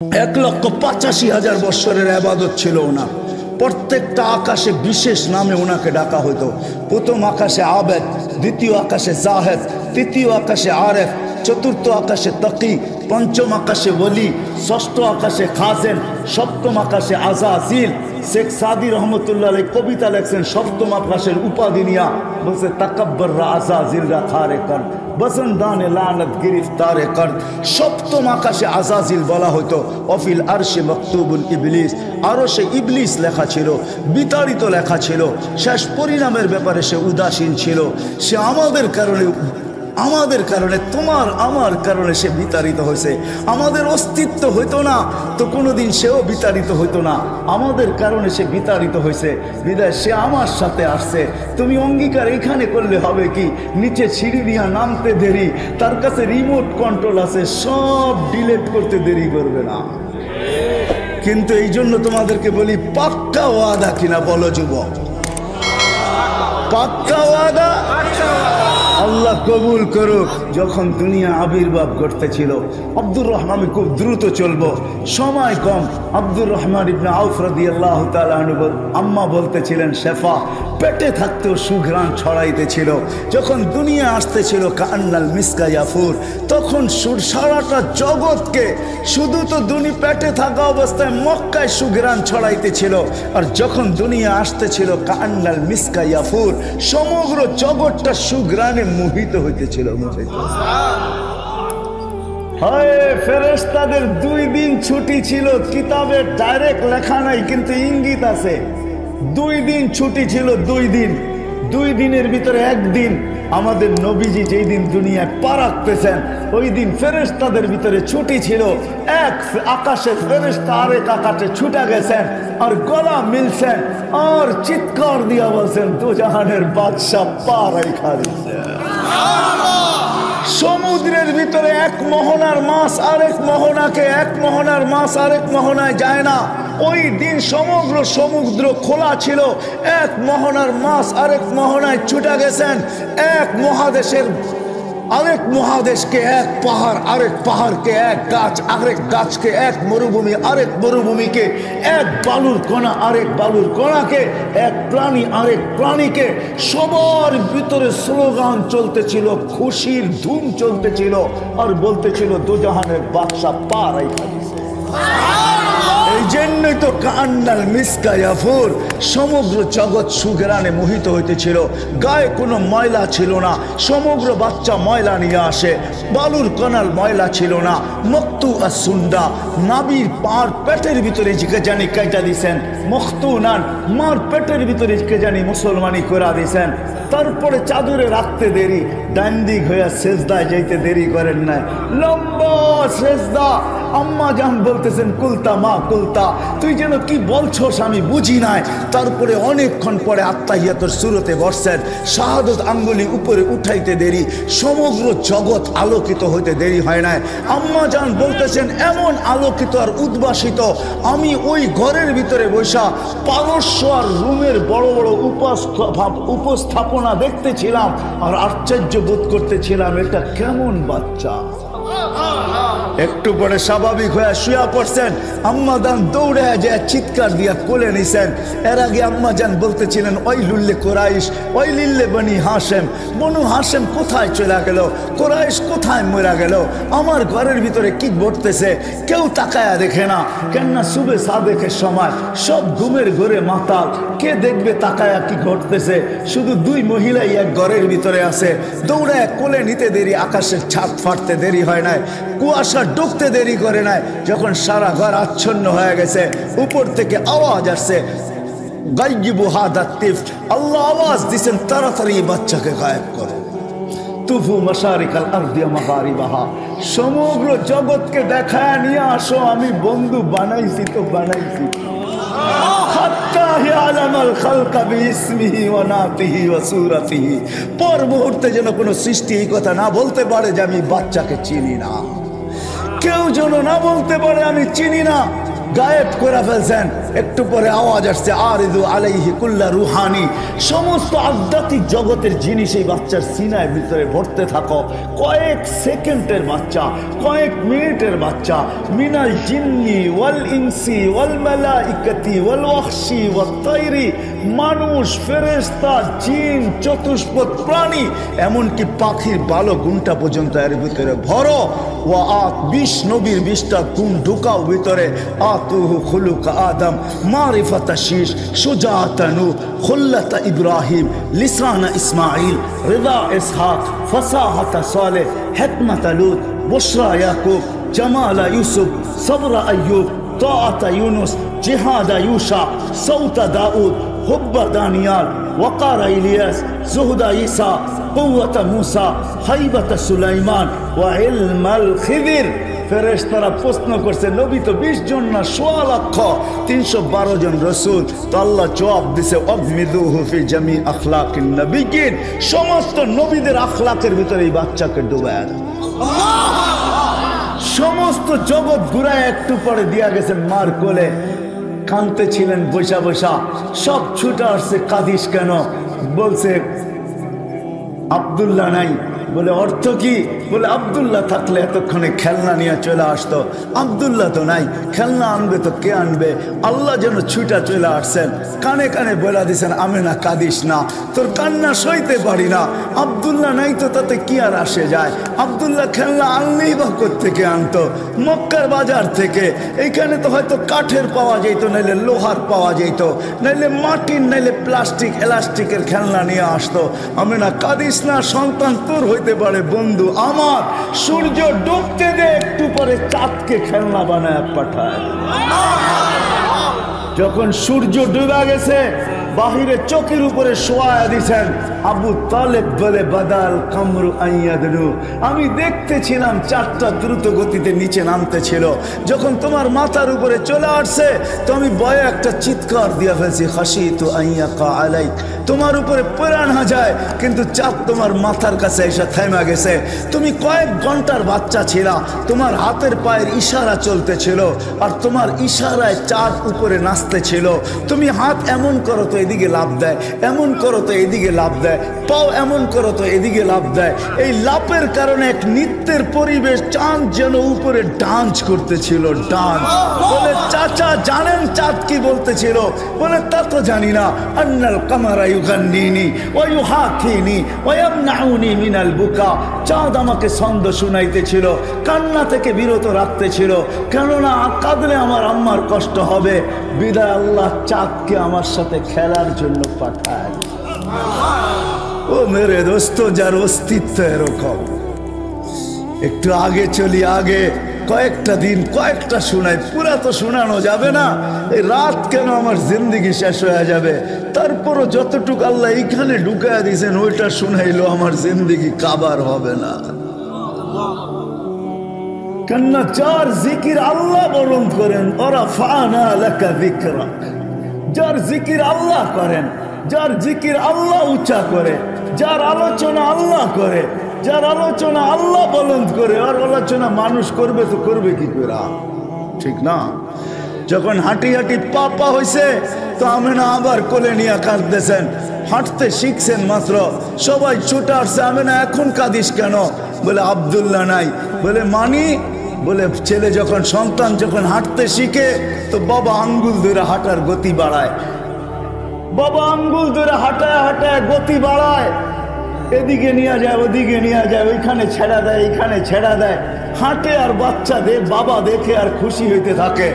1,85,000 বৎসরের ইবাদত ছিল ওনার। প্রত্যেকটা আকাশে বিশেষ নামে ওনাকে ডাকা হতো। প্রথম আকাশে আবেদ, দ্বিতীয় আকাশে জাহেদ, তৃতীয় আকাশে আরেফ, চতুর্থ আকাশে তকি, পঞ্চম আকাশে ওলি, ষষ্ঠ আকাশে খাজেন, সপ্তম আকাশে আজাজিল। শেখ সাদি রহমতুল্লাহ আলাইহি কবিতা লেখছেন সপ্তম আকাশের উপাধি নিয়া, বলছে তাকাব্বর আজাজিল রাখারে কর বসন্দানে লানত গিরিফতারে কর। সপ্তম আকাশে আজাজিল বলা হতো। অফিল আরশে মকতুবুল ইবলিস, আরো সে ইবলিস লেখা ছিল, বিতাড়িত লেখা ছিল। শেষ পরিণামের ব্যাপারে সে উদাসীন ছিল। সে আমাদের কারণে তোমার আমার কারণে সে বিতাড়িত হয়েছে। আমাদের অস্তিত্ব হইতো না তো কোনোদিন সেও বিতাড়িত হইতো না। আমাদের কারণে সে বিতাড়িত হয়েছে, বিদায় সে আমার সাথে আসছে। তুমি অঙ্গীকার এখানে করলে হবে কি, নিচে সিঁড়ি দিয়া নামতে দেরি, তার কাছে রিমোট কন্ট্রোল আছে, সব ডিলিট করতে দেরি করবে না। কিন্তু এই জন্য তোমাদেরকে বলি, পাক্কা ওয়াদা কিনা বলো যুবক, পাক্কা ওয়াদা? আল্লাহ কবুল করুক। যখন দুনিয়া আবির্ভাব ঘটতেছিল, আব্দুর রহমান, খুব দ্রুত চলবো, সময় কম। আব্দুর রহমান ইবনে আউফ রাদিয়াল্লাহু তাআলা আনহু আম্মা বলতেছিলেন, শেফা পেটে থাকতেও সুঘ্রাণ ছড়াইতেছিল। যখন দুনিয়া আসতেছিল কান্নাল মিসকা ইয়াফুর, তখন সারাটা জগৎকে, শুধু তো পেটে থাকা অবস্থায় মক্কায় সুঘ্রাণ ছড়াইতেছিল। আর যখন দুনিয়া আসতেছিল কান্নাল মিসকা ইয়াফুর, সমগ্র জগৎটা সুঘ্রাণে মোহিত হইতেছিল। ফেরেশতাদের 2 দিন ছুটি ছিল, কিতাবে ডাইরেক্ট লেখা নাই কিন্তু ইঙ্গিত আছে। 2 দিন ছুটি ছিল, 2 দিন। 2 দিনের ভিতরে একদিন আমাদের নবীজি যেই দিন দুনিয়ায় পা রাখতেছেন, ওই দিন ফেরেশতাদের ভিতরে ছুটি ছিল। এক আকাশে ফেরেশতা আরেক আকাশে ছুটে গেছেন আর গলা মিলছেন আর চিৎকার দিয়া বলছেন, দুজাহানের বাদশা পা রাইখা দিছে। সমুদ্রের ভিতরে এক মোহনার মাছ আরেক মোহনাকে, এক মোহনার মাছ আরেক মোহনায় যায় না। ওই দিন সমগ্র সমুদ্র খোলা ছিল। এক মোহনার মাছ আরেক মোহনায় ছুটে গেছেন। এক মহাদেশের আরেক মহাদেশকে, এক পাহাড় আরেক পাহাড়কে, এক গাছ আরেক গাছকে, এক মরুভূমি আরেক মরুভূমিকে, এক বালুর কণা আরেক বালুর কণাকে, এক প্রাণী আরেক প্রাণীকে। সবার ভিতরে স্লোগান চলতেছিল, খুশির ধুম চলতেছিল, আর বলতেছিল দুজাহানের বাদশা পা রাইখা দিছে। এই জন্যই তো কান্নাল মিসকা ইয়াফুর, সমগ্র জগৎ সুঘ্রাণে মোহিত হইতেছিল। গায়ে কোনো ময়লা ছিল না, সমগ্র বাচ্চা ময়লা নিয়ে আসে। বালুর কণাল ময়লা ছিল না। মক্তু আর সুন্ডা, নাবির পার পেটের ভিতরে কে জানি কাইটা দিছেন। মখতুনান, মার পেটের ভিতরে কে জানি মুসলমানি করা দিছেন। তারপরে চাদরে রাখতে দেরি, ডান দিক হইয়া সেজদায় যাইতে দেরি করেন নাই, লম্বা সেজদা। আম্মা জান বলতেছেন, কুলতা মা কুলতা, তুই যেন কি বলছস আমি বুঝি নাই। তারপরে অনেকক্ষণ পরে আত্তাহিয়াতুর সূরতে বসছেন, শাহাদত আঙ্গুলি উপরে উঠাইতে দেরি, সমগ্র জগৎ আলোকিত হইতে দেরি হয় নাই। আম্মা জান বলতেছেন, এমন আলোকিত আর উদ্ভাসিত, আমি ওই ঘরের ভিতরে বসা পারস্য আর রুমের বড় বড় উপস্থাপনা দেখতেছিলাম আর আশ্চর্য বোধ করতেছিলাম, এটা কেমন বাচ্চা। একটু পরে স্বাভাবিক হয়ে শুয়া পড়ছেন। আম্মা জান দৌড়ে যায় চিৎকার দিয়া কোলে নিছেন। এর আগে আম্মা জান বলতেছিলেন, ওই লুল্লে কোরাইশ, ওই লিল্লে বনি হাসেম, বনু হাসেম কোথায় চলে গেল, কোরাইশ কোথায় মরা গেল, আমার ঘরের ভিতরে কি ঘটতেছে কেউ তাকায়া দেখে না। কেননা সুবে সাদেকের সময় সব ঘুমের ঘরে মাতাল, কে দেখবে তাকায়া কি ঘটতেছে। শুধু 2 মহিলাই এক ঘরের ভিতরে আছে। দৌড়ে কোলে নিতে দেরি, আকাশের ছাদ ফাটতে দেরি হয় নাই, কুয়াশা ঢুকতে দেরি করে নাই। যখন সারা ঘর আচ্ছন্ন হয়ে গেছে, উপর থেকে আওয়াজ আসছে, গায়িবু হাদা তিফ, আল্লাহ আওয়াজ দিছেন, তাড়াতাড়ি বাচ্চাকে গায়েব করো। তুফু মাশারিকাল আরদি ওয়া মাগারিবাহা, সমগ্র জগৎকে দেখায় নিয়ে আসো, আমি বন্ধু বানাইছি তো বানাইছি। পর মুহূর্তে যেন কোনো সৃষ্টি এই কথা না বলতে পারে যে আমি বাচ্চাকে চিনি না, কেউ যেন না বলতে পারে আমি চিনি না। গায়েব করে ফেলছেন। একটু পরে আওয়াজ আসছে আরিদু আলাইহি কুল্লা রুহানি, সমস্ত আধ্যাত্মিক জগতের জিনিস এই বাচ্চার সিনার ভিতরে ভরতে থাকো। কয়েক সেকেন্ডের বাচ্চা, কয়েক মিনিটের বাচ্চা, মিনাল জিন্নি ওয়াল ইনসি ওয়াল মালাইকাতি ওয়াল ওয়াহশি ওয়াত তাইরি, মানুষ, ফেরেশতা, জিন, চতুষ্পদ প্রাণী, এমনকি পাখির বালো গুণটা পর্যন্ত এর ভিতরে ভরো। ওয়া আত 20 নবীর 20টা গুণ ঢুকাও ভিতরে। আতুহু খুলুকা আদম, মারিফাতা শীষ, সুজাআতা নূহ, খুল্লাতা ইব্রাহিম, লিসানা ইসমাইল, রিদা ইসহাক, ফাসাহাতা সালেহ, হিকমাতা লূত, বুশরা ইয়াকুব, জামালা ইউসুফ, সবরা আইয়ুব, তাআতা ইউনুস, জিহাদা ইউশা, সৌতা দাউদ, হুব্বা দানিয়াল, ওয়াকারা ইলিয়াস, জুহদা ঈসা, কুওয়াতা মূসা, হাইবাতা সুলাইমান, ওয়া ইলমাল খিদির। ফেরেশতারা প্রশ্ন করছে, নবী তো 20 জন না, 1.25 লক্ষ, 312 জন রসুল। তো আল্লাহ জবাব দিছে, অগমিদুহু ফি জামি আখলাকিন নবিয়্যিন, সমস্ত নবীদের আখলাকের ভিতরে এই বাচ্চাকে ডুবায়া দাও। সমস্ত জগৎ ঘুরায় একটু পরে দিয়া গেছেন মার কোলে, কাঁদতে ছিলেন বৈশা বৈশা, সব ছুটে আসছে, কাঁদিস কেন? বলছে আব্দুল্লাহ নাই। বলে অর্থ কি? বলে আব্দুল্লাহ থাকলে এতক্ষণে খেলনা নিয়ে চলে আসতো, আব্দুল্লাহ তো নাই, খেলনা আনবে তো কে আনবে? আল্লাহ যেন ছুটা চলে আসছেন, কানে কানে বলে দিছেন, আমেনা কাঁদিস না, তোর কান্না সইতে পারি না। আব্দুল্লাহ নাই তো তাতে কি আর আসে যায়? আব্দুল্লাহ খেলনা আনলেই বা কোত্থেকে আনতো? মক্কার বাজার থেকে। এইখানে তো হয়তো কাঠের পাওয়া যেত, নাইলে লোহার পাওয়া যেত, নাইলে মাটির, নাইলে প্লাস্টিক এলাস্টিকের খেলনা নিয়ে আসতো। আমেনা কাঁদিস না, সন্তান তোর হইতে পারে, বন্ধু আমার। সূর্য ডুবতে দে, একটু পরে চাঁদকে খেলনা বানায় পাঠায়। যখন সূর্য ডুবে গেছে, বাহিরে চোখের উপরে শোয়া দিছেন আবু তালেব, বলে বাদাল কামরু আইয়াদনু, আমি দেখতেছিলাম চাঁদটা দ্রুত গতিতে নিচে নামতেছিল। যখন তোমার মাথার উপরে চলে আসছে, তো আমি ভয়ে একটা চিৎকার দিয়ে ফেলছি, খাশিতু আইয়াকা আলাইক, তোমার উপরে পড়া না যায়, কিন্তু চাঁদ তোমার মাথার কাছে এসে থেমে গেছে। তুমি কয়েক ঘন্টার বাচ্চা ছিলা, তোমার হাতের পায়ের ইশারা চলতেছিল, আর তোমার ইশারায় চাঁদ উপরে নাচতেছিল। তুমি হাত এমন করো তো এদিকে লাফ দেয়, এমন করো তো এদিকে লাফ দেয়, পাও এমন করো তো এদিকে লাফ দেয়। এই লাফের কারণে এক নৃত্যের পরিবেশ, চাঁদ যেন উপরে ডান্স করতেছিল, ডান্স। বলে চাচা জানেন চাঁদ কি বলতেছিল? বলে তা তো জানি না। আন্নাল কামারা ইউগান্নিনি ওয়া ইউহাকিনি ওয়া ইয়ামনাউনি মিনাল বুকা, চাঁদ আমাকে ছন্দ শুনাইতেছিল, কান্না থেকে বিরত রাখতেছিল, কেননা কাঁদলে আমার আম্মার কষ্ট হবে। বিদায় আল্লাহ চাঁদকে আমার সাথে খেলার জন্য পাঠায়। ও মেরে দোস্ত, যার অস্তিত্ব এরকম। একটু আগে চলি, আগে কয়েকটা দিন, কয়েকটা শোনাই, পুরা তো শোনানো যাবে না। এই রাত কেন আমার জিন্দিগি শেষ হয়ে যাবে। তারপরও যতটুকু আল্লাহ এইখানে ঢুকায় দিয়েছেন, ওইটা শুনাইলো আমার জিন্দিগি কাবার হবে না। কেননা যার জিকির আল্লাহ বরণ করেন, ওরা ফানা লাকা যিকরাক, যার জিকির আল্লাহ করেন, যার জিকির আল্লাহ উচ্চা করে, যার আলোচনা আল্লাহ করে, যার আলোচনা আল্লাহ বলন্দ করে, আর আলোচনা মানুষ করবে তো করবে কি করে? ঠিক না? যখন হাঁটি হাঁটি পা হয়েছে, তো আমেনা আবার কোলে নিয়ে কাঁদতেছেন। হাঁটতে শিখছেন মাত্র, সবাই ছুটে আসছে, আমেনা এখন কাঁদিস কেন? বলে আব্দুল্লাহ নাই। বলে মানি? বলে ছেলে যখন, সন্তান যখন হাঁটতে শিখে, তো বাবা আঙ্গুল ধরে হাঁটার গতি বাড়ায়, বাবা আঙ্গুল ধরে হাঁটায় হাঁটায় গতি বাড়ায়, এদিকে নিয়ে যায়, ওদিকে নিয়ে যায়, ওইখানে ছেড়া দেয়, এইখানে ছেড়া দেয়, হাঁটে, আর বাচ্চা বাবা দেখে আর খুশি হইতে থাকে,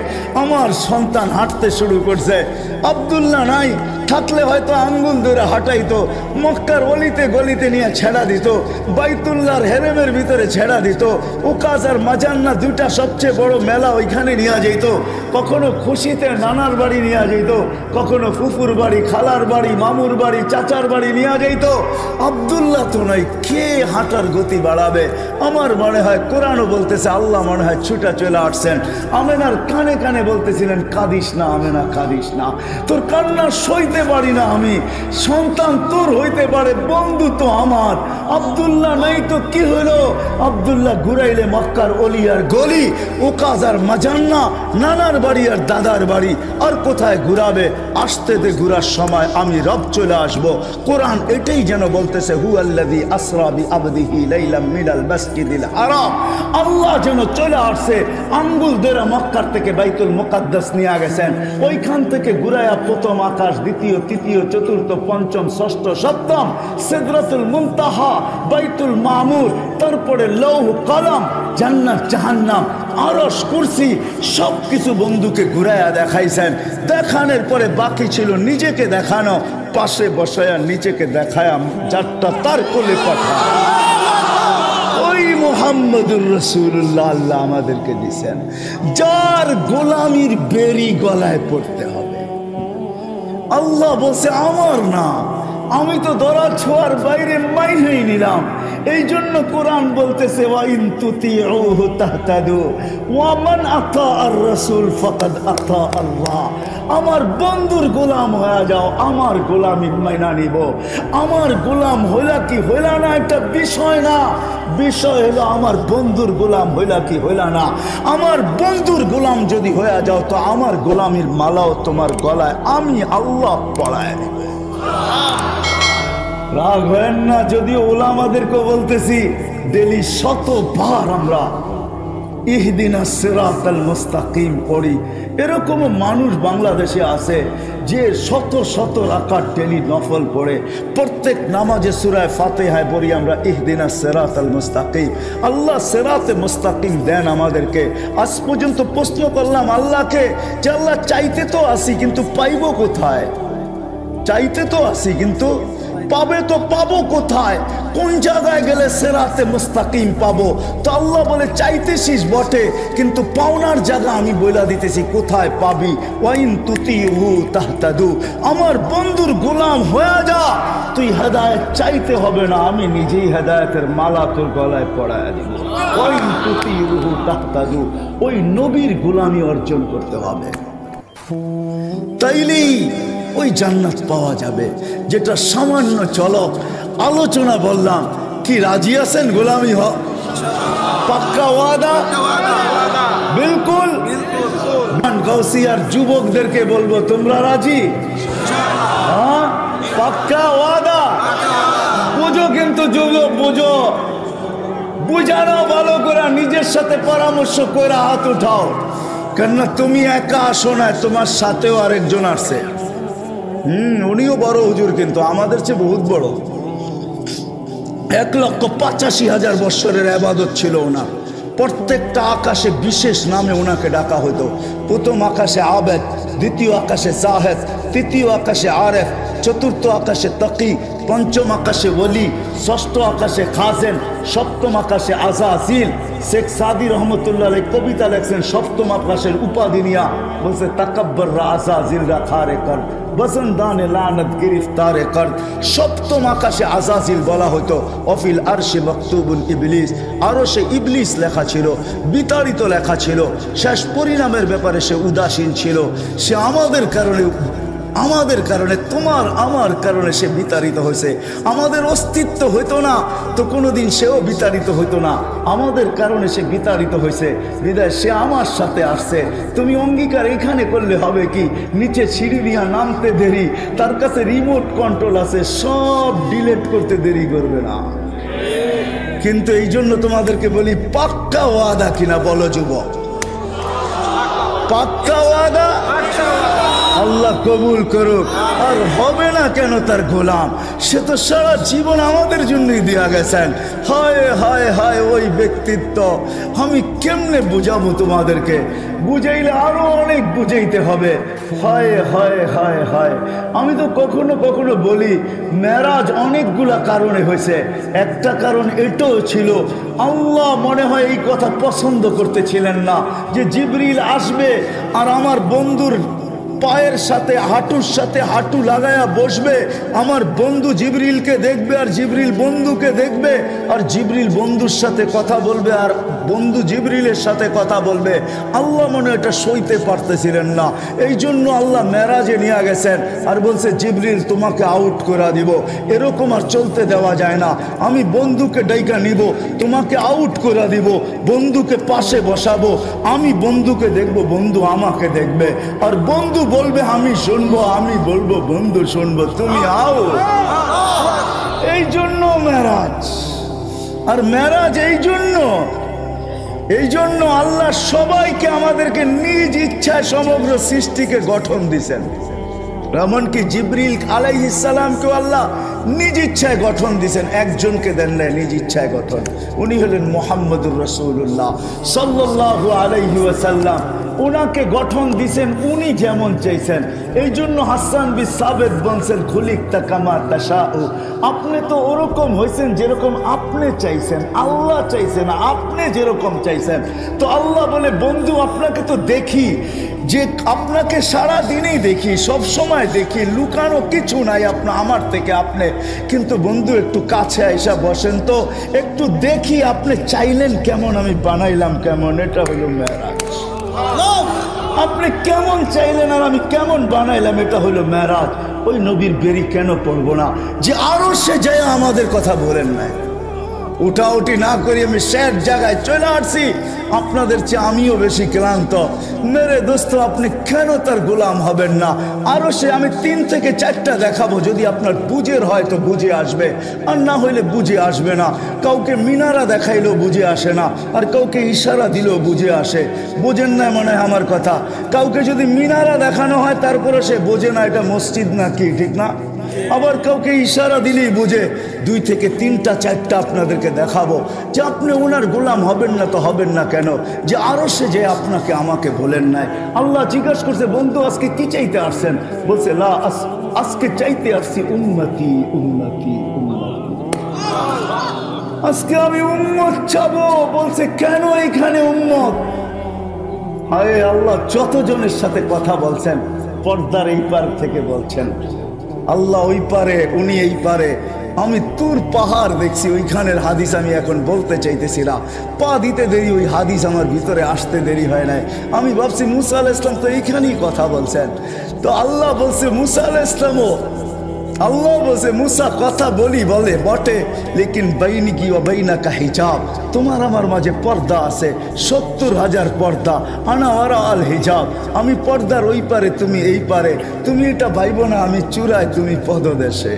আমার সন্তান হাঁটতে শুরু করছে। আব্দুল্লাহ নাই, থাকলে হয়তো আঙ্গুল ধরে হাঁটাইতো, মক্কার অলিতে গলিতে নিয়ে ছেড়া দিত, বাইতুল্লাহর হেরেমের ভিতরে ছেড়া দিত, উকাজ আর মাজান্না দুটা সবচেয়ে বড় মেলা, ওইখানে নিয়ে যেত। কখনো খুশিতে নানার বাড়ি নিয়ে যেত, কখনো ফুফুর বাড়ি, খালার বাড়ি, মামুর বাড়ি, চাচার বাড়ি নিয়ে যেত। আব্দুল্লাহ তো নাই, কে হাঁটার গতি বাড়াবে? আমার মনে হয় কোরআন বলতেছে আল্লাহ মনে হয় ছুটা চলে আসছেন। আমেনার কানে কানে বলতেছিলেন কাঁদিস না আমেনা, কাঁদিস না, তোর কান্না সইতে পারি না আমি, সন্তান তোর হইতে পারে, বন্ধু তো আমার। আব্দুল্লাহ নাই তো কি হইলো, আব্দুল্লাহ ঘুরাইলে মক্কার অলিয়ার গলি, ওকাজার মাজান্না, নানার বাড়ি আর দাদার বাড়ি, আর কোথায় ঘুরাবে? আসতে দে, ঘুরার সময় আমি রব চলে আসবো। কোরআন এটাই যেন বলতেছে, হুয়াল্লাযী আসরা বিআবদিহি লাইলাম মিনাল মাসজিদিল হারাম। আল্লাহ যেন চলে আসছে, আঙ্গুল ধরে মক্কার থেকে বাইতুল মুকাদ্দাস নিয়ে গেছেন, ওইখান থেকে ঘুরায়া প্রথম আকাশ, দ্বিতীয়, তৃতীয়, চতুর্থ, পঞ্চম, ষষ্ঠ, সপ্তম, সিদরাতুল মুনতাহা, বাইতুল মামুর, তারপরে লৌহ কলম, জান্নাত জাহান্নাম, আরশ, কুরসি, সবকিছু বন্ধুকে ঘুরায়া দেখাইছেন। দেখানোর পরে বাকি ছিল নিজেকে দেখানো, পাশে বসায়া নিজেকে দেখায়া যারটা তার কোলে পাঠা, ওই মুহাম্মদুর রাসূলুল্লাহ আল্লাহ আমাদেরকে দিছেন, যার গোলামির বেরি গলায় পড়তে হবে। আল্লাহ বলছে আমার না, আমি তো ধরা ছোঁয়ার বাইরে মাইনেই নিলাম। এই জন্য কোরআন বলতেছে ওয়াইন তুতিউহু তাহতাদু ওয়া মান আতা আর রাসূল ফাকাদ আতা আল্লাহ। আমার বন্ধুর গোলাম হয়ে যাও, আমার গোলামি মাইনা নিব। আমার গোলাম হইলা কি হইলা না এটা বিষয় না, বিষয় হলো আমার বন্ধুর গোলাম হইলা কি হইলা না। আমার বন্ধুর গোলাম যদি হয়ে যাও তো আমার গোলামির মালাও তোমার গলায় আমি আল্লাহ পড়ায় দেব। রাগ হয় না, যদিও ওলামাদেরকে বলতেছি ডেলি শতবার আমরা ইহদিনাস সিরাতাল মুস্তাকিম পড়ি। এরকম মানুষ বাংলাদেশে আছে যে শত শত রাকাত ডেলি নফল পড়ে, প্রত্যেক নামাজে সূরা ফাতিহায় পড়ি আমরা ইহদিনাস সিরাতাল মুস্তাকিম। আল্লাহ সিরাতে মুস্তাকিম দেন আমাদেরকে। আজ পর্যন্ত প্রশ্ন করলাম আল্লাহকে যে আল্লাহ চাইতে তো আসি কিন্তু পাইব কোথায়? চাইতে তো আসি কিন্তু পাবে তো পাবো কোথায়? কোন জায়গায় গেলে সিরাতে মুস্তাকিম পাবো? তো আল্লাহ বলে চাইতেছিস বটে, কিন্তু পাওনার জায়গা আমি বইলা দিতেছি কোথায় পাবি। ওয়াইন তুতিউহু তাহতাদু, আমার বন্ধুর গোলাম হয়ে যা, তুই হেদায়েত চাইতে হবে না, আমি নিজেই হেদায়েতের মালা তোর গলায় পরায়া দিব। ওয়াইন তুতিউহু তাহতাদু, ওই নবীর গোলামি অর্জন করতে হবে, তাইলেই ওই জান্নাত পাওয়া যাবে। যেটা সামান্য চলক আলোচনা বললাম, কি রাজি আছেন গোলামি হক? পাক্কা ওয়াদা? বিলকুল। গাউসিয়ার যুবকদেরকে বলবো তোমরা রাজি? হ্যাঁ, পাক্কা ওয়াদা? বুঝো কিন্তু যুবক, বুঝো, বুঝানো ভালো করে, নিজের সাথে পরামর্শ করে হাত উঠাও। কেননা তুমি একা আসো না, তোমার সাথেও আরেকজন আসছে। উনিও বড় হুজুর, কিন্তু আমাদের চেয়ে বহুত বড়। 1,85,000 বৎসরের ইবাদত ছিল ওনার। প্রত্যেকটা আকাশে বিশেষ নামে ওনাকে ডাকা হতো। প্রথম আকাশে আবেদ, দ্বিতীয় আকাশে জাহেদ, তৃতীয় আকাশে আরেফ, চতুর্থ আকাশে তকি, পঞ্চম আকাশে ওলি, ষষ্ঠ আকাশে খাজেন, সপ্তম আকাশে আজাজিল। শেখ সাদি রহমতুল্লাহ কবিতা লেখছেন সপ্তম আকাশের উপাধি নিয়া, বলছে তাকাব্বর আজাজিল রাখারে কর বজনদানে লানত গিরফতারে কর। সপ্তম আকাশে আজাজিল বলা হতো। অফিল আরশে মকতুবুল ইবলিস, আরো সে ইবলিস লেখা ছিল, বিতাড়িত লেখা ছিল। শেষ পরিণামের ব্যাপারে সে উদাসীন ছিল। সে আমাদের কারণে তোমার আমার কারণে সে বিতাড়িত হয়েছে। আমাদের অস্তিত্ব হইতো না তো কোনোদিন সেও বিতাড়িত হইতো না। আমাদের কারণে সে বিতাড়িত হয়েছে, বিদায় সে আমার সাথে আসছে। তুমি অঙ্গীকার এখানে করলে হবে কি, নিচে সিঁড়ি দিয়া নামতে দেরি, তার কাছে রিমোট কন্ট্রোল আছে, সব ডিলিট করতে দেরি করবে না। কিন্তু এই জন্য তোমাদেরকে বলি পাক্কা ওয়াদা কিনা বলো যুবক? পাক্কা ওয়াদা? আল্লাহ কবুল করুক। আর হবে না কেন তার গোলাম? সে তো সারা জীবন আমাদের জন্যই দেয়া গেছেন। হায় হায় হায় ওই ব্যক্তিত্ব আমি কেমনে বুঝাবো তোমাদেরকে? বুঝাইলে আরো অনেক বুঝাইতে হবে। হায় হায় হায় হায়, আমি তো কখনো কখনো বলি মেরাজ অনেকগুলা কারণে হয়েছে। একটা কারণ এটাও ছিল, আল্লাহ মনে হয় এই কথা পছন্দ করতেছিলেন না যে জিবরিল আসবে আর আমার বন্ধুর পায়ের সাথে হাঁটুর সাথে হাঁটু লাগায়া বসবে, আমার বন্ধু জিবরিলকে দেখবে আর জিবরিল বন্ধুকে দেখবে, আর জিবরিল বন্ধুর সাথে কথা বলবে আর বন্ধু জিবরিলের সাথে কথা বলবে, আল্লাহ মনে এটা সইতে পারতেছিলেন না, এই জন্য আল্লাহ মেরাজে নিয়ে গেছেন আর বলছে জিবরিল তোমাকে আউট করে দিব, এরকম আর চলতে দেওয়া যায় না, আমি বন্ধুকে ডাইকা নিব, তোমাকে আউট করে দিব, বন্ধুকে পাশে বসাবো, আমি বন্ধুকে দেখব, বন্ধু আমাকে দেখবে, আর বন্ধু বলবে আমি শুনবো, আমি বলবো বন্ধু শুনবো, তুমি আও। এই জন্য মেরাজ। আর মেরাজ এই জন্য আল্লাহ সবাইকে আমাদেরকে নিজ ইচ্ছায় সমগ্র সৃষ্টিকে গঠন দিয়েছেন। এমনকি জিবরিল আলাইহিস সালামকে আল্লাহ নিজ ইচ্ছায় গঠন দিয়েছেন, একজনকে দেন নাই নিজ ইচ্ছায় গঠন, উনি হলেন মুহাম্মদুর রাসূলুল্লাহ সাল্লাল্লাহু আলাইহি ওয়াসাল্লাম। ওনাকে গঠন দিয়েছেন উনি যেমন চাইছেন। এই জন্য হাসান বিন সাবিত বলছেন খুলিকতা কামা তাশাউ, আপনি তো ওরকম হয়েছেন যেরকম আপনি চাইছেন, আল্লাহ চাইছেন আপনি যেরকম চাইছেন। তো আল্লাহ বলে বন্ধু আপনাকে তো দেখি, যে আপনাকে সারা দিনেই দেখি, সব সময় দেখি, লুকানো কিছু নাই আমার থেকে আপনি, কিন্তু বন্ধু একটু কাছে আইসা বসেন তো, একটু দেখি আপনি চাইলেন কেমন, আমি বানাইলাম কেমন। এটা হলো মেরাজ। আপনি কেমন চাইলেন আর আমি কেমন বানাইলাম, এটা হলো মেরাজ। ওই নবীর বেরি কেন পড়বো না যে আরো সে যায় আমাদের কথা বলেন নাই, উঠাউঠি না করি আমি শেষ জায়গায় চলে আসছি, আপনাদের চেয়ে আমিও বেশি ক্লান্ত। মেরে দোস্ত আপনি কেন তার গোলাম হবেন না? আরো সে আমি 3 থেকে 4টা দেখাবো, যদি আপনার বুঝের হয় তো বুঝে আসবে, আর না হইলে বুঝে আসবে না। কাউকে মিনারা দেখাইলেও বুঝে আসে না, আর কাউকে ইশারা দিলেও বুঝে আসে। বোঝেন না মনে হয় আমার কথা? কাউকে যদি মিনারা দেখানো হয় তারপরে সে বোঝে না এটা মসজিদ না কি, ঠিক না? আবার কাউকে ইশারা দিলেই বুঝে। 2 থেকে 3টা 4টা আপনাদেরকে দেখাবো যে আপনি ওনার গোলাম হবেন না তো হবেন না কেন, যে আরো সে যে আপনাকে আমাকে বলেন নাই। আল্লাহ জিজ্ঞাসা করছে বন্ধু আজকে কি চাইতে আসছেন? বলছে লা আজকে চাইতে আসছি উম্মতি উম্মতি উম্মতি, আজকে আমি উম্মত চাবো। বলছে কেন এখানে উম্মত? হায় আল্লাহ, যতজনের সাথে কথা বলছেন পর্দার এই পার থেকে বলছেন, আল্লাহ ওই পারে উনি এই পারে। আমি তুর পাহাড় দেখছি, ওইখানের হাদিস আমি এখন বলতে চাইতেছিলাম, পা দিতে দেরি, ওই হাদিস আমার ভিতরে আসতে দেরি হয় নাই। আমি ভাবছি মুসা আলাইহিস সালাম তো এইখানেই কথা বলছেন। তো আল্লাহ বলছে মুসা আলাইহিস সালামও, আল্লাহ বলছে মুসা কথা বলে বটে, লেকিন বাইনিকি ওয়া বাইনাকা হিজাব, তোমার আমার মাঝে পর্দা আছে, 70,000 পর্দা। আনা ওয়ারা আল হিজাব, আমি পর্দার ওই পারে তুমি এই পারে, তুমি এটা ভাইবো না আমি চূড়ায় তুমি পদদেশে।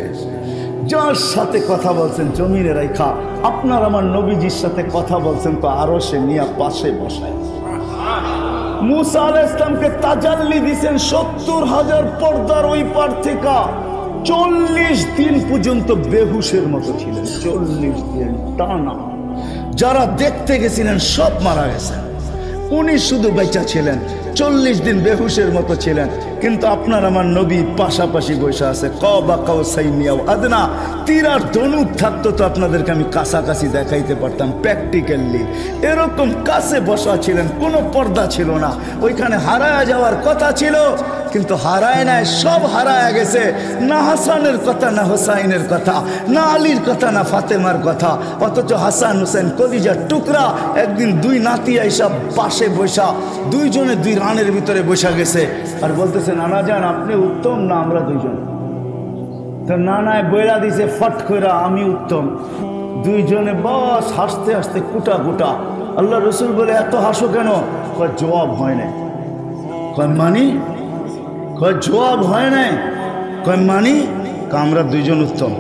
যার সাথে কথা বলছেন জমিনে রেখা, আপনার আমার নবীজির সাথে কথা বলছেন তো আরো সে নিয়ে পাশে বসায়। মুসা আলাইহিস সালামকে তাজাল্লি দিয়েছেন 70,000 পর্দার ওই পার থেকে। 40 দিন পর্যন্ত বেহুশের মতো ছিলেন, 40 দিন টানা। যারা দেখতে গেছিলেন সব মারা গেছেন, উনি শুধু বেঁচে ছিলেন। 40 দিন বেহুশের মতো ছিলেন, কিন্তু আপনার আমার নবী পাশাপাশি বসে আছে। কবা কাউসাইনি আও আদনা, তীর আর ধনুক থাকতো তো আপনাদেরকে আমি কাছাকাছি দেখাইতে পারতাম প্র্যাকটিক্যালি। এরকম কাছে বসা ছিলেন, কোনো পর্দা ছিল না। ওইখানে হারায় যাওয়ার কথা ছিল, কিন্তু হারায় নাই, সব হারায় গেছে। না হাসানের কথা, না হোসাইনের কথা, না আলীর কথা, না ফাতেমার কথা, অথচ হাসান হোসেন কলিজার টুকরা। একদিন 2 নাতি আইসা পাশে বসা, 2 জনে 2 রানের ভিতরে বসা গেছে, আর বলতেছে নানা যান আপনি উত্তম না আমরা 2 জন। তো নানায় বইলা দিছে ফট কইরা আমি উত্তম। 2 জনে বস হাসতে হাসতে কুটা কুটা। আল্লাহ রসুল বলে এত হাসো কেন? কয় জবাব হয় নাই। কয় মানি? কয় জবাব হয় নাই। কয় মানি? আমরা 2 জন উত্তম।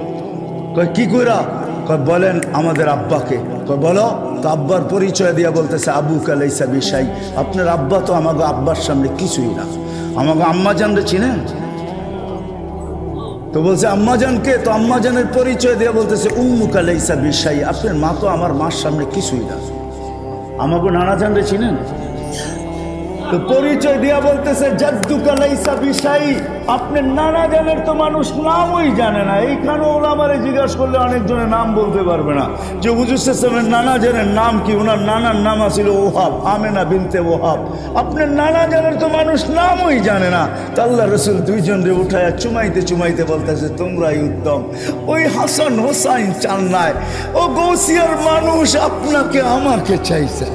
কয় কি কইরা? কয় বলেন আমাদের আব্বাকে। কয় বলো। তো আব্বার পরিচয় দিয়া বলতেছে আবু কালাইসা বিশাই, আপনার আব্বা তো আমাকে আব্বার সামনে কিছুই না। আমাকে আম্মা জানরে চিনেন? তো বলছে আম্মা জানকে। তো আম্মা জানের পরিচয় দিয়া বলতেছে উম্মু কালাইসা বিশাই, আপনার মা তো আমার মার সামনে কিছুই না। আমাকে নানা জানরে চিনেন? তো পরিচয় দিয়া বলতেছে জাদ্দুকা লাইসা বিশাই, আপনার নানা জানের তো মানুষ নামই জানে না। এইখানে ওলামারে জিজ্ঞাসা করলে অনেকজনের নাম বলতে পারবে না যে হুজুর সাল্লাল্লাহু নানা জানের নাম কি। ওনার নানার নাম ছিল ওহাব, আমেনা বিনতে ওহাব। আপনার নানা জানের তো মানুষ নামই জানে না। তো আল্লাহ রসুল দুইজনরে উঠায় চুমাইতে চুমাইতে বলতেছে তোমরাই উত্তম। ওই হাসান হোসাইন চান নাই, ও গৌসিয়ার মানুষ আপনাকে আমাকে চাইছে।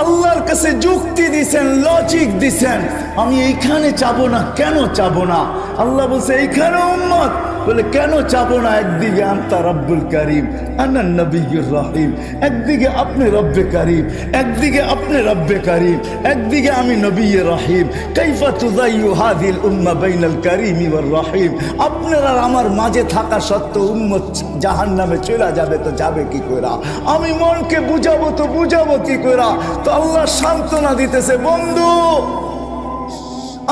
আল্লাহর কাছে যুক্তি দিছেন, লজিক দিছেন, আমি এইখানে চাবো না। কেন চাবো না? আল্লাহ বলছে এইখানে উম্মত, বলে কেন চাবো না? একদিকে আনতা রব্বুল করিম আনা নবিয়্যুর রহিম, একদিকে আপনি রব্বে করিম, একদিকে আপনি রব্বে করিম, একদিকে আমি নবিয়্যুর রহিম। কাইফা তুযায়্যু হাযিল উম্মাহ বাইনাল করিমি ওয়ার রহিম। আপনারা আমার মাঝে থাকা সত্ত্বেও উম্মত জাহান্নামে চলে যাবে, তো যাবে কি কইরা? আমি মনকে বুঝাবো তো বুঝাবো কি কইরা? তো আল্লাহ সান্ত্বনা দিতেছে, বন্ধু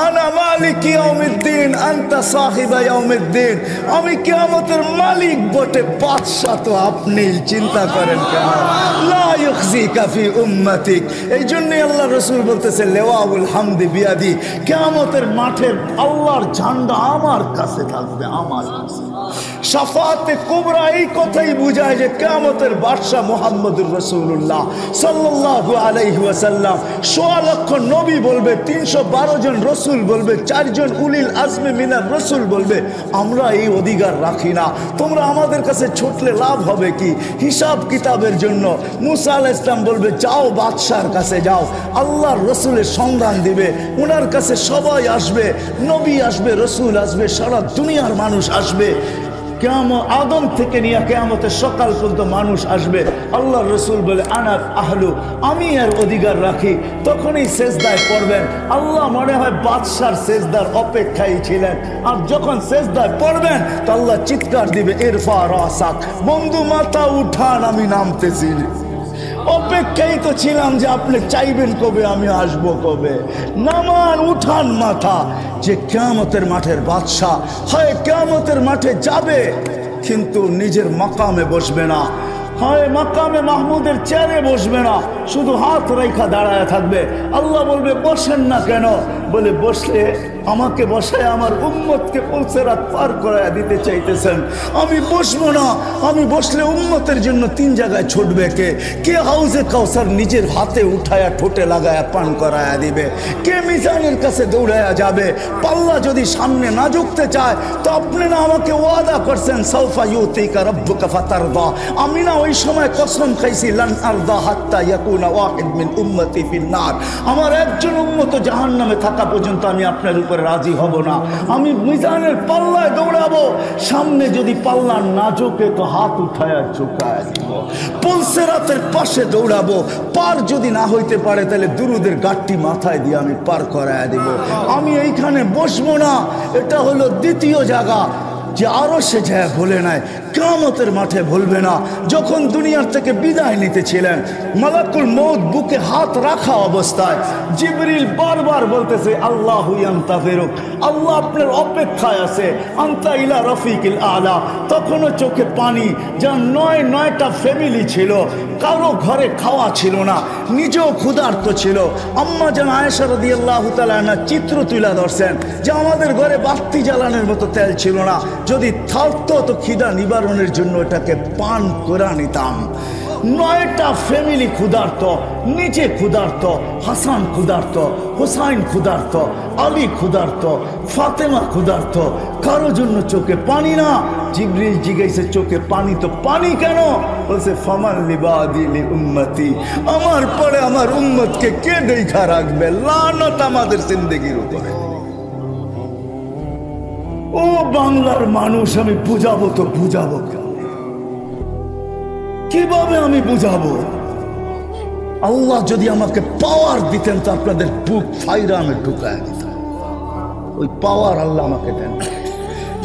আনা মালিক ইয়াউমিদ্দিন আনতা সাহিবা ইয়াউমিদ্দিন, আমি কিয়ামতের মালিক বটে, বাদশা তো আপনি। চিন্তা করেন কেন? লা ইউখজিকা ফি উম্মতিক। এই জন্যই আল্লাহ রাসূল বলতেছে লিওয়াউল হামদি বিয়াদি, কিয়ামতের মাঠের আল্লাহর ঝান্ডা আমার কাছে থাকবে, আমার কাছে। শাফাআতে কুবরা এই কথাই বুঝায় যে কিয়ামতের বাদশা মুহাম্মদুর রাসূলুল্লাহ সাল্লাল্লাহু আলাইহি ওয়াসাল্লাম। ১৬ লক্ষ নবী বলবে, ৩১২ জন রসুল বলবে, 4 জন উলিল আজমে মিনার রসুল বলবে, আমরা এই অধিকার রাখি না। তোমরা আমাদের কাছে ছুটলে লাভ হবে কি? হিসাব কিতাবের জন্য। মুসা আলাইহিস সালাম বলবে যাও বাদশার কাছে যাও, আল্লাহর রসুলের সন্ধান দিবে, ওনার কাছে সবাই আসবে, নবী আসবে, রসুল আসবে, সারা দুনিয়ার মানুষ আসবে। কিয়ামত আদম থেকে নিয়ে কিয়ামতের সকাল পর্যন্ত মানুষ আসবে। আল্লাহ রসুল বলে আনা আহলু, আমি এর অধিকার রাখি। তখনই সেজদায় পড়বেন। আল্লাহ মনে হয় বাদশার সেজদার অপেক্ষায় ছিলেন। আর যখন সেজদায় পড়বেন তো আল্লাহ চিৎকার দিবে ইরফা রাসাক, বন্ধু মাথা উঠান, আমি নামতেছি। অপেক্ষাই তো ছিলাম যে আপনি চাইবেন কবে, আমি আসবো কবে। নামান, উঠান মাথা। যে কিয়ামতের মাঠের বাদশা হয় কিয়ামতের মাঠে যাবে, কিন্তু নিজের মাকামে বসবে না, হয় মাকামে মাহমুদের চেয়ারে বসবে না, শুধু হাত রেখা দাঁড়ায় থাকবে। আল্লাহ বলবে বসেন না কেন? বলে বসলে আমাকে বসায় আমার উম্মতকে পুলসিরাত পার করায় দিতে চাইতেছেন, আমি বসবো না। আমি বসলে উম্মতের জন্য 3 জায়গায় ছুটবে কে হাউজে কাউসার নিজের হাতে উঠায়া ঠোঁটে লাগায়া পান করায়া দিবে, কে মিজানের কাছে দৌড়ায়া যাবে। পাল্লা যদি সামনে না ঝুঁকতে চায় তো আপনি না আমাকে ওয়াদা করছেন সাউফা ইউতিকা রাব্বুকা ফাতারদা, আমি না ওই সময় কসম খাইছি লান আরদা হাত্তা ইয়াকুনা ওয়াহিদ মিন উম্মতি ফিন নার, আমার একজন উম্মত জাহান্নামে থাকা পর্যন্ত আমি আপনার উপরে রাজি হব না। আমি মিজানের পাল্লায় দৌড়াবো, সামনে যদি পাল্লা না ঝোঁকে তো হাত উঠায়া ঝুঁকায় দিব। পুলসিরাতের পাশে দৌড়াবো, পার যদি না হইতে পারে তাহলে দুরুদের গাঁটটি মাথায় দিয়ে আমি পার করায় দিব। আমি এইখানে বসবো না। এটা হলো দ্বিতীয় জায়গা যে আরো সে যায় বলে নাই, কিয়ামতের মাঠে বলবে না। যখন দুনিয়ার থেকে বিদায় নিতেছিলেন, মালাকুল মউত বুকে হাত রাখা অবস্থায় জিবরিল বারবার বলতেছে আল্লাহু ইয়ান্তাযিরুক, আল্লাহ আপনার অপেক্ষায় আছে, আনতা ইলা রফিকিল আলা। তখনও চোখে পানি। যা 9টা ফ্যামিলি ছিল, কারো ঘরে খাওয়া ছিল না, নিজেও ক্ষুধার্ত ছিল। আম্মা জান আয়েশা রাদিয়াল্লাহু তাআলা আনহা চিত্র তুলে ধরছেন যে আমাদের ঘরে বাতি জ্বালানোর মতো তেল ছিল না, যদি থাকতো তো খিদা নিবারণের জন্য এটাকে পান করে নিতাম। 9টা ফ্যামিলি ক্ষুধার্ত, নিচে ক্ষুধার্ত, হাসান ক্ষুধার্ত, হুসাইন ক্ষুধার্ত, আলী ক্ষুধার্ত, ফাতেমা ক্ষুধার্ত, কারো জন্য চোখে পানি না। জিবরিল জিজ্ঞাসা চোখে পানি তো পানি কেন? বলছে ফামান লিবাদি লি উম্মতি, আমার পরে আমার উম্মতকে কে দেখা রাখবে? লানত আমাদের জিন্দেগির উপরে। ও বাংলার মানুষ, আমি বুঝাবো তো বুঝাবো কিভাবে? আমি বুঝাবো? আল্লাহ যদি আমাকে পাওয়ার দিতেন তো আপনাদের বুক ফাইরা আমি ঢুকায় দিতাম। ওই পাওয়ার আল্লাহ আমাকে দেন।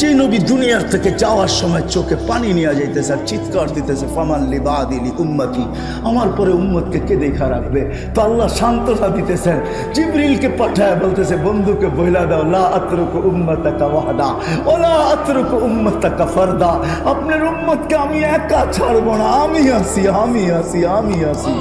যে নবী দুনিয়ার থেকে যাওয়ার সময় চোখে পানি নিয়ে যাইতেছে আর চিৎকার দিতেছে ফামান লিবাদি লি উম্মতি, আমার পরে উম্মতকে কে দেখা রাখবে? তো আল্লাহ সান্ত্বনা দিতেছেন, জিবরিলকে পাঠায় বলতেছে বন্ধুকে বইলা দাও লা আতরুকু উম্মতাকা ওয়াহদা ওয়ালা আতরুকু উম্মতাকা ফারদা, আপনার উম্মতকে আমি একা ছাড়বো না, আমি আসি, আমি আসি, আমি আসি।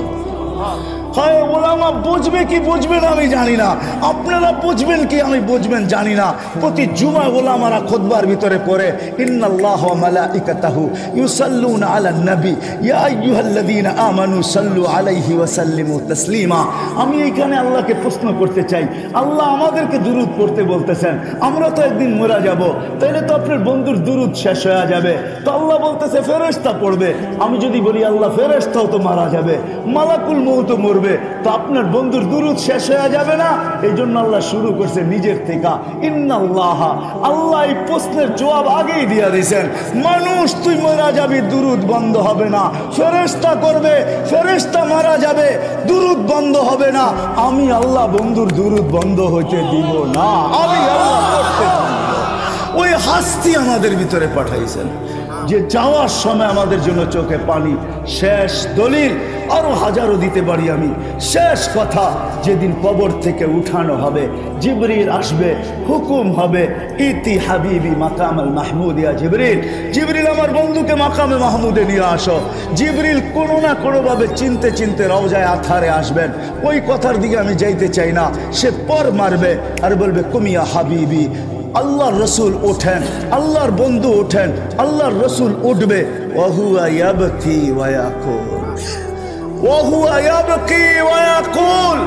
হয় ওলামা বুঝবে কি বুঝবে না আমি জানি না, আপনারা বুঝবেন কি আমি বুঝবেন জানি না। প্রতি জুমা ওলামারা খুতবার ভিতরে পড়ে ইন্নাল্লাহা ওয়া মালাইকাতাহু ইউসাল্লুনা আলান নবী ইয়া আইয়ুহাল্লাযীনা আমানু সাল্লু আলাইহি ওয়া সাল্লিমু তাসলিমা। আমি এইখানে আল্লাহকে প্রশ্ন করতে চাই, আল্লাহ আমাদেরকে দুরূদ পড়তে বলতেছেন, আমরা তো একদিন মরে যাব, তাইলে তো আপনার বন্ধুর দুরূদ শেষ হয়ে যাবে। তো আল্লাহ বলতেছে ফেরেশতা পড়বে। আমি যদি বলি আল্লাহ ফেরেশতাও তো মারা যাবে, মালাকুল মউতও মরবে, তো আপনার বন্ধুর দুরূদ শেষ হয়ে যাবে না? এই জন্য আল্লাহ শুরু করছে নিজের থেকে ইন্নাল্লাহা। আল্লাহ এই প্রশ্নের জবাব আগেই দিয়ে দিয়েছেন, মানুষ তুই মারা যাবি, দুরূদ বন্ধ হবে না। ফেরেশতা করবে, ফেরেশতা মারা যাবে, দুরূদ বন্ধ হবে না। আমি আল্লাহ বন্ধুর দুরূদ বন্ধ হইতে দিব না, আমি আল্লাহ করতে দিব। ওই হাস্তি আমাদের ভিতরে পাঠাইছেন যে যাওয়ার সময় আমাদের জন্য চোখে পানি। শেষ দলিল আরো হাজারো দিতে পারি আমি। শেষ কথা, যেদিন কবর থেকে উঠানো হবে, জিবরিল আসবে, হুকুম হবে ইতি হাবিবি মাকামাল মাহমুদ, ইয়া জিবরিল, জিবরিল আমার বন্ধুকে মাকামে মাহমুদে নিয়ে আসো। জিবরিল কোনো না কোনোভাবে চিনতে চিনতে রওজায়ে আথারে আসবেন। ওই কথার দিকে আমি যাইতে চাই না। সে পর মারবে আর বলবে কুমিয়া হাবিবি। আল্লাহর রসুল ওঠেন, আল্লাহর বন্ধু ওঠেন, আল্লাহর রসুল উঠবে, ওয়াহুয়া ইয়াবকি ওয়া ইয়াকুল, ওয়াহুয়া ইয়াবকি ওয়া ইয়াকুল,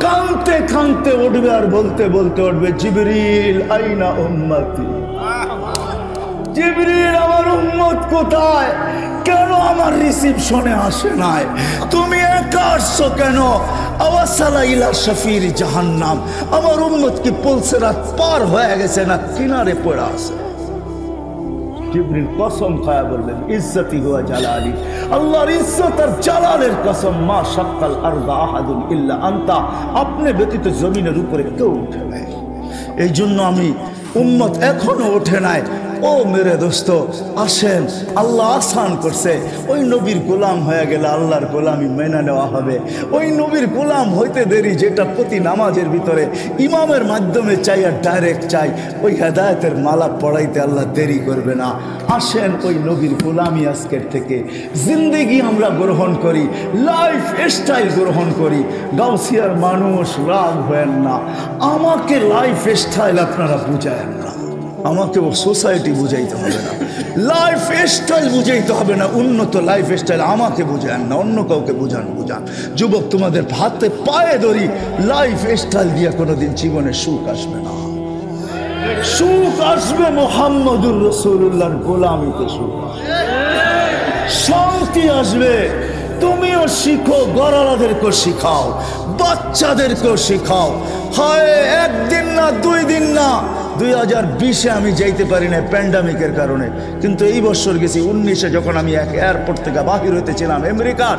কাঁদতে কাঁদতে উঠবে আর বলতে বলতে উঠবে জিবরিল আইনা উম্মতি, জিবরিল আমার উম্মত কোথায়? কেন আমার রিসিপশনে আসে নাই? তুমি একা আসছো কেন? আওয়াসালা ইলা শাফির জাহান্নাম, আমার উম্মত কি পুলসিরাত পার হয়ে গেছে না কিনারে পড়ে আছে? জিবরিল কসম খায়া বললেন ইজ্জতি ওয়া জালালি, আল্লাহর ইজ্জত আর জালালের কসম, মা শাক্কাল আরদা আহাদুন ইল্লা আনতা, আপনি ব্যতীত জমিনের উপরে কেউ উঠে নাই। এই জন্য আমি উম্মত এখনো ওঠে নাই। ও মেরে দোস্ত, আসেন, আল্লাহ আসান করছে। ওই নবীর গোলাম হয়ে গেলে আল্লাহর গোলামি মেনে নেওয়া হবে। ওই নবীর গোলাম হইতে দেরি, যেটা প্রতি নামাজের ভিতরে ইমামের মাধ্যমে চাই আর ডাইরেক্ট চাই, ওই হেদায়েতের মালা পড়াইতে আল্লাহ দেরি করবে না। আসেন ওই নবীর গোলামি আজকের থেকে জিন্দেগি আমরা গ্রহণ করি, লাইফ স্টাইল গ্রহণ করি। গাউসিয়ার মানুষ রাগ হয়েন না, আমাকে লাইফ স্টাইল আপনারা বুঝায়েন না, আমাকে ও সোসাইটি বুঝাইতে হবে না, লাইফ স্টাইল বুঝাইতে হবে না, উন্নত লাইফ স্টাইল আমাকে বুঝান না, অন্য কাউকে বুঝান। যুবক, তোমাদের হাতে পায়ে ধরি, লাইফ স্টাইল দিয়ে কোনোদিন জীবনে সুখ আসবে না। সুখ আসবে মুহাম্মদুর রাসূলুল্লাহর গোলামিতে, সুখ শান্তি আসবে। তুমিও শিখো, গরালাদেরকেও শিখাও, বাচ্চাদেরকেও শিখাও। হয় একদিন না, 2 দিন না, 2020-এ আমি যাইতে পারি না প্যান্ডামিকের কারণে, কিন্তু এই বছর গেছি 19-এ, যখন আমি এক এয়ারপোর্ট থেকে বাহির হইতেছিলাম আমেরিকার,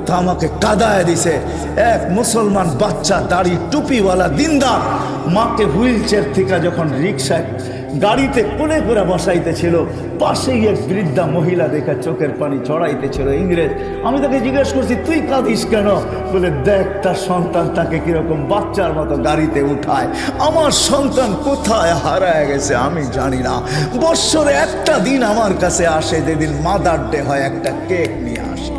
তা আমাকে কাদায় দিছে এক মুসলমান বাচ্চা, দাড়ি টুপিওয়ালা দিনদার, মাকে হুইল চেয়ার থেকে যখন রিক্সায় গাড়িতে কোলে করে বসাইতেছিল, পাশেই এক বৃদ্ধা মহিলা দেখে চোখের পানি ছড়াইতেছিল, ইংরেজ। আমি তাকে জিজ্ঞেস করছি তুই কাঁদিস কেন? বলে দেখ তার সন্তান তাকে কিরকম বাচ্চার মতো গাড়িতে উঠায়। আমার সন্তান কোথায় হারায় গেছে আমি জানি না। বৎসরে একটা দিন আমার কাছে আসে, যেদিন মাদার ডে হয়, একটা কেক নিয়ে আসে।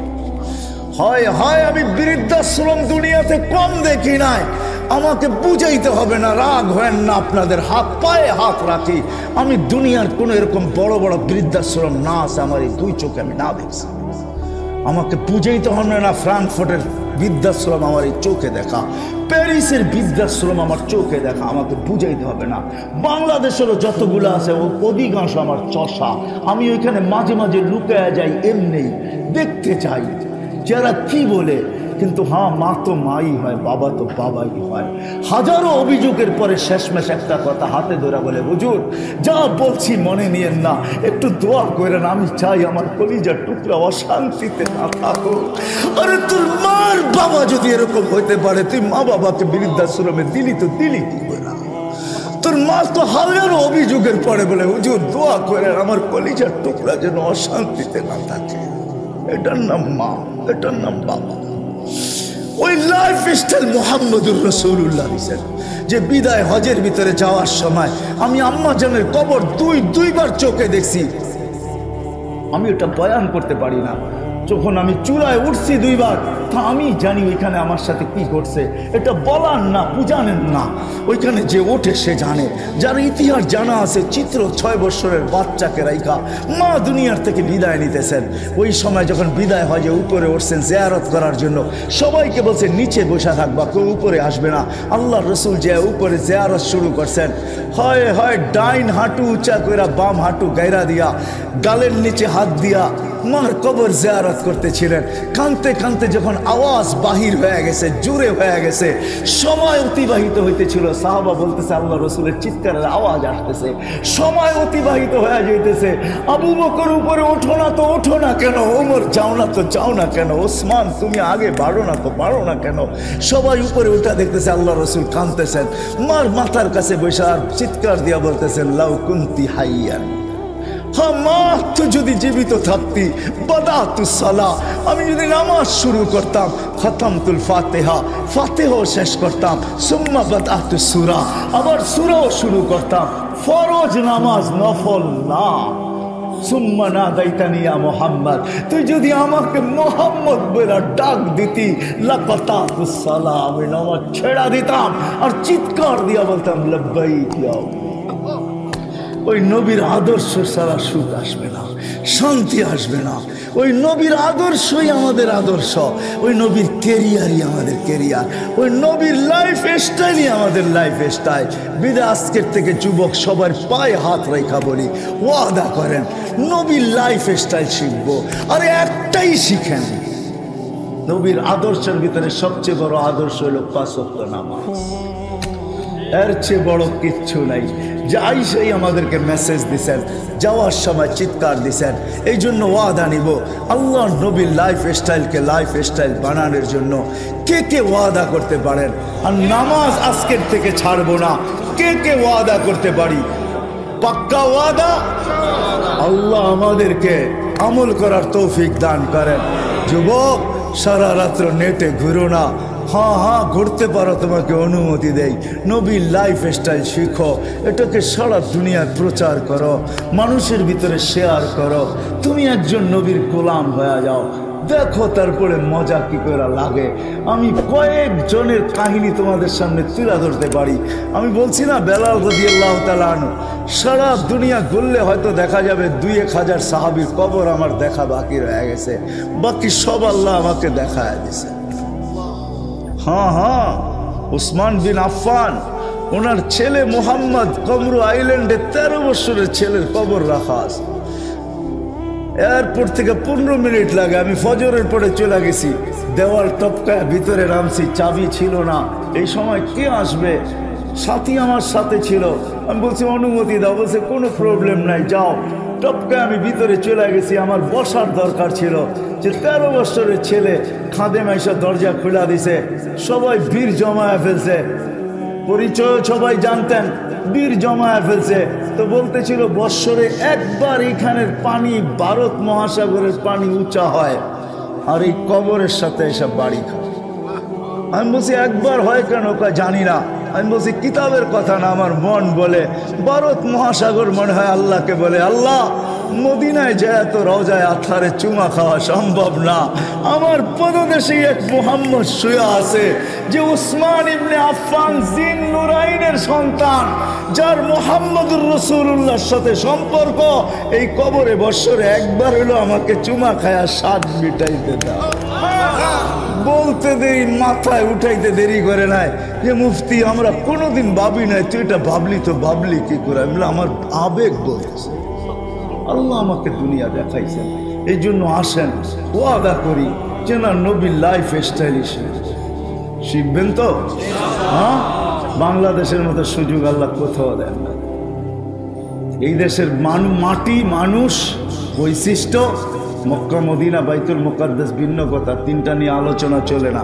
হয় আমি বৃদ্ধাশ্রম দুনিয়াতে কম দেখি নাই। আমাকে বুঝাইতে হবে না, রাগ হয় না, আপনাদের হাত পায়ে হাত রাখি। আমি দুনিয়ার কোন এরকম বড় বড় বৃদ্ধাশ্রম না আছে আমার এই 2 চোখে আমি না দেখছি। আমাকে বুঝাইতে হবে না, ফ্রাঙ্কফুর্টের বৃদ্ধাশ্রম আমার এই চোখে দেখা, প্যারিসের বৃদ্ধাশ্রম আমার চোখে দেখা, আমাকে বুঝাইতে হবে না। বাংলাদেশেরও যতগুলো আছে অধিকাংশ আমার চষা। আমি ওইখানে মাঝে মাঝে লুকায়া যাই, এমনি দেখতে চাই যারা কি বলে। কিন্তু হ্যাঁ, মা তো মাই হয়, বাবা তো বাবাই হয়। হাজারো অভিযোগের পরে শেষমেশ একটা কথা হাতে ধরা বলে, হুজুর যা বলছি মনে নিয়েন না, একটু দোয়া করেন, আমি চাই আমার কলিজার টুকরা অশান্তিতে না থাকো। আরে তোর মার বাবা যদি এরকম হইতে পারে, তুই মা বাবাকে বৃদ্ধাশ্রমে দিলি তো দিলি কি করে? তোর মা তো হাজারো অভিযোগের পরে বলে, হুজুর দোয়া করেন আমার কলিজার টুকরা যেন অশান্তিতে না থাকে। এটার নাম মা, এটার নাম বাবা। ওই লাইফ স্টাইল মুহাম্মদুর রাসূলুল্লাহ দিয়েছেন। যে বিদায় হজের ভিতরে যাওয়ার সময় আমি আম্মা জানের কবর দুইবার চোখে দেখছি। আমি ওটা বয়ান করতে পারি না। যখন আমি চূড়ায় উঠছি 2 বার, কথা আমি জানি ওইখানে আমার সাথে কি ঘটছে, এটা বলার না, বুঝানেন না। ওইখানে যে ওঠে সে জানে, যার ইতিহাস জানা আছে। চিত্র 6 বছরের বাচ্চাকে রাইখা মা দুনিয়ার থেকে বিদায় নিতেছেন। ওই সময় যখন বিদায় হয় যে উপরে উঠছেন জিয়ারত করার জন্য, সবাইকে বলছে নিচে বসে থাকবা, কেউ উপরে আসবে না। আল্লাহ রসুল যে উপরে জিয়ারত শুরু করছেন, হয় হয় ডাইন হাঁটু উঁচা করে বাম হাঁটু গায়রা দিয়া গালের নিচে হাত দিয়া মার কবর জিয়ারত করতেছিলেন। কানতে কানতে যখন আওয়াজ বাহির হয়ে গেছে, জোরে হয়ে গেছে, সময় অতিবাহিত হইতেছিল। সাহাবা বলতেছে আল্লাহ রসুলের চিৎকারের আওয়াজ আসতেছে, সময় অতিবাহিত হয়ে যাইতেছে। আবু বকর উপরে ওঠো না তো ওঠো না কেন, ওমর যাও না তো যাও না কেন, ওসমান তুমি আগে বাড়ো না তো বাড়ো না কেন। সবাই উপরে উঠা দেখতেছে আল্লাহ রসুল কাঁদতেছেন, মার মাথার কাছে বসে আর চিৎকার দিয়া বলতেছেন লাউ কুনতি হাইয়ান, হ্যাঁ মা তুই যদি জীবিত থাকতি, বাদাতু সালা, আমি যদি নামাজ শুরু করতাম, খতমতুল ফাতিহা, ফাতিহাও শেষ করতাম, সুম্মা বাদাতু সূরা, আবার সূরাও শুরু করতাম। ফরজ নামাজ, নফল না। সুম্মা নাদাইতানি ইয়া মুহাম্মদ, তুই যদি আমাকে মুহাম্মদ বলে ডাক দিতি, লাকাতাতুস সালাহ, আমি নামাজ ছেড়া দিতাম আর চিৎকার দিয়া বলতাম লাব্বাইক ইয়া। ওই নবীর আদর্শ ছাড়া সুখ আসবে না, শান্তি আসবে না। ওই নবীর আদর্শই আমাদের আদর্শ, ওই নবীর কেরিয়ারই আমাদের কেরিয়ার, ওই নবীর লাইফ স্টাইলই আমাদের লাইফ স্টাইল। বিদা আজকের থেকে যুবক সবার পায়ে হাত রেখা বলি, ওয়াদা করেন নবীর লাইফ স্টাইল শিখবো। আরে একটাই শিখেন, নবীর আদর্শের ভিতরে সবচেয়ে বড় আদর্শ হলো 5 ওয়াক্ত নামাজ। এর চেয়ে বড় কিচ্ছু নাই। যাই সেই আমাদেরকে মেসেজ দিছেন, যাওয়ার সময় চিৎকার দিছেন। এই জন্য ওয়াদা নিব আল্লাহ নবীর লাইফ স্টাইলকে লাইফ স্টাইল বানানোর জন্য। কে কে ওয়াদা করতে পারেন আর নামাজ আজকের থেকে ছাড়বো না? কে কে ওয়াদা করতে পারি? পাক্কা ওয়াদা। আল্লাহ আমাদেরকে আমল করার তৌফিক দান করেন। যুবক, সারা রাত্র নেটে ঘুরো না। হ্যাঁ হ্যাঁ ঘুরতে পারো, তোমাকে অনুমতি দেই। নবীর লাইফ স্টাইল শিখো, এটাকে সারা দুনিয়ায় প্রচার করো, মানুষের ভিতরে শেয়ার করো। তুমি একজন নবীর গোলাম হয়ে যাও, দেখো তারপরে মজা কি করে লাগে। আমি কয়েকজনের কাহিনী তোমাদের সামনে তুলে ধরতে পারি। আমি বলছি না বেলাল রাদিয়াল্লাহু তাআলা আনহু, সারা দুনিয়া ঘুরলে হয়তো দেখা যাবে 2-1 হাজার সাহাবীর কবর আমার দেখা বাকি রয়ে গেছে, বাকি সব আল্লাহ আমাকে দেখায় দিয়েছে। হ্যাঁ হ্যাঁ, উসমান বিন আফফান, ওনার ছেলে মোহাম্মদ কমরু আইল্যান্ডে 13 বছরের ছেলের কবর রাখা আছে। এয়ারপোর্ট থেকে 15 মিনিট লাগে, আমি ফজরের পরে চলে গেছি। দেওয়াল টপকায় ভিতরে নামছি, চাবি ছিল না। এই সময় কে আসবে? সাথী আমার সাথে ছিল। আমি বলছি অনুমতি দাও, বলছে কোনো প্রবলেম নাই, যাও। টপকায় আমি ভিতরে চলে গেছি। আমার বসার দরকার ছিল, যে 13 বছরের ছেলে খাদেম এসে দরজা খোলা দিছে। সবাই ভিড় জমায় ফেলছে, পরিচয় সবাই জানতেন, ভিড় জমায় ফেলছে। তো বলতেছিল বৎসরে একবার এখানের পানি ভারত মহাসাগরের পানি উঁচা হয়, আর এই কবরের সাথে এসব বাড়ি খায়। আমি বলছি একবার হয় কেন? জানি না। আমি বলছি কিতাবের কথা না, আমার মন বলে ভারত মহাসাগর মনে হয় আল্লাহকে বলে, আল্লাহ মদিনায় যায় তো রওজায় আথারে চুমা খাওয়া সম্ভব না। আমার পদদেশে এক মুহাম্মদ শুয়ে আছে, যে উসমান ইবনে আফফান জিন নুরাইনের সন্তান, যার মুহাম্মদুর রাসূলুল্লাহর সাথে সম্পর্ক। এই কবরে বৎসরে একবার হলো আমাকে চুমা খায়া স্বাদ মিটাইতে দাও। বলতে দেরি, মাথায় উঠাইতে দেরি করে নাই যে মুফতি আমরা কোনোদিন ভাবি নাই, তুই এটা ভাবলি তো ভাবলি কি করে? আমার আবেগ বলছে, আল্লাহ আমাকে দুনিয়া দেখাইছেন। এই জন্য আসেন ওয়াদা করি যে না নবীর লাইফ স্টাইল শিখবেন তো। হ্যাঁ, বাংলাদেশের মতো সুযোগ আল্লাহ কোথাও দেন না। এই দেশের মাটি, মানুষ, বৈশিষ্ট্য, মক্কা মদিনা বাইতুল মুকাদ্দাস ভিন্ন কথা। 3টা নিয়ে আলোচনা চলে না,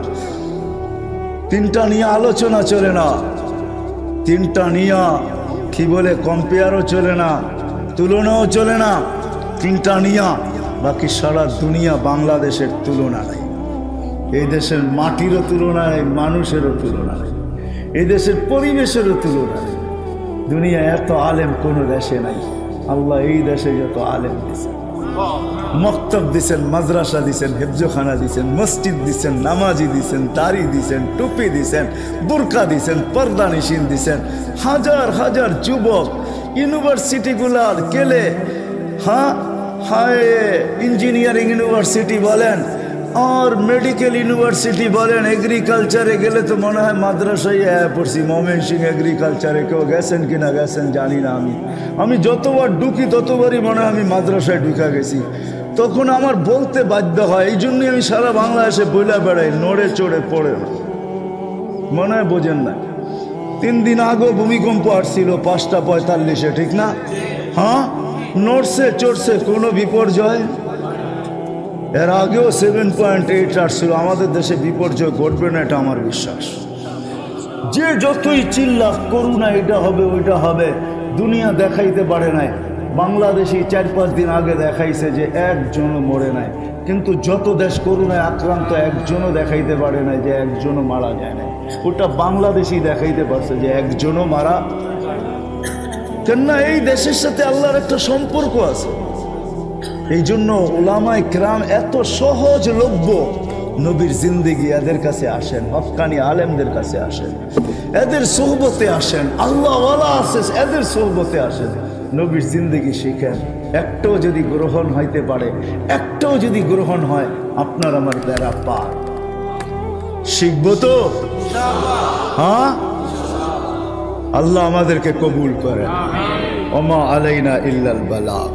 3টা নিয়ে আলোচনা চলে না, 3টা নিয়ে কি বলে কম্পেয়ারও চলে না, তুলনাও চলে না। 3টা নিয়ে বাকি সারা দুনিয়া বাংলাদেশের তুলনা নাই। এই দেশের মাটিরও তুলনা নেই, মানুষেরও তুলনা নেই, এই দেশের পরিবেশেরও তুলনা নেই। দুনিয়া এত আলেম কোনো দেশে নাই, আল্লাহ এই দেশে যত আলেম দিয়েছে। মক্তব দিছেন, মাদ্রাসা দিছেন, হেফজখানা দিছেন, মসজিদ দিছেন, নামাজি দিছেন, দাড়ি দিছেন, টুপি দিছেন, বুরকা দিছেন, পর্দা নিশিন দিছেন। হাজার হাজার যুবক ইউনিভার্সিটিগুলার গেলে, হ্যাঁ হায়, ইঞ্জিনিয়ারিং ইউনিভার্সিটি বলেন আর মেডিকেল ইউনিভার্সিটি বলেন, এগ্রিকালচারে গেলে তো মনে হয় মাদ্রাসায় পড়ছি। ময়মনসিংহ এগ্রিকালচারে কেউ গেছেন কিনা গেছেন জানি না। আমি যতবার ঢুকি ততবারই মনে হয় আমি মাদ্রাসায় ঢুকা গেছি। তখন আমার বলতে বাধ্য হয়, এই জন্যই আমি সারা বাংলাদেশে বইলা বেড়াই, নড়ে চড়ে পড়ে না। মনে হয় বোঝেন না। 3 দিন আগেও ভূমিকম্প আসছিল 5:45, ঠিক না? হ্যাঁ, নড়ছে চড়ছে, কোনো বিপর্যয়। এর আগেও 7.8 আসছিল। আমাদের দেশে বিপর্যয় ঘটবে না, এটা আমার বিশ্বাস। যে যতই চিল্লা করুণা, এটা হবে ওইটা হবে, দুনিয়া দেখাইতে পারে নাই। বাংলাদেশি 4-5 দিন আগে দেখাইছে যে একজনও মরে নাই, কিন্তু যত দেশ করুণায় আক্রান্ত একজনও দেখাইতে পারে নাই যে একজনও মারা যায় নাই। ওটা বাংলাদেশি দেখাইতে পারছে যে একজনও মারা। কেননা এই দেশের সাথে আল্লাহর একটা সম্পর্ক আছে। এই জন্য উলামায়ে কেরাম এত সহজলভ্য। নবীর জিন্দেগি এদের কাছে আসেন, হক্কানি আলেমদের কাছে আসেন, এদের সোহবতে আসেন, আল্লাহ ওয়ালা আছে এদের সোহবতে আসেন, নবীর জিন্দেগি শিখেন। একটাও যদি গ্রহণ হইতে পারে, একটাও যদি গ্রহণ হয়, আপনার আমার বেড়া পার। শিখবো তো? হ্যাঁ, আল্লাহ আমাদেরকে কবুল করেন। ওমা আলাইনা ইল্লাল বালাগ।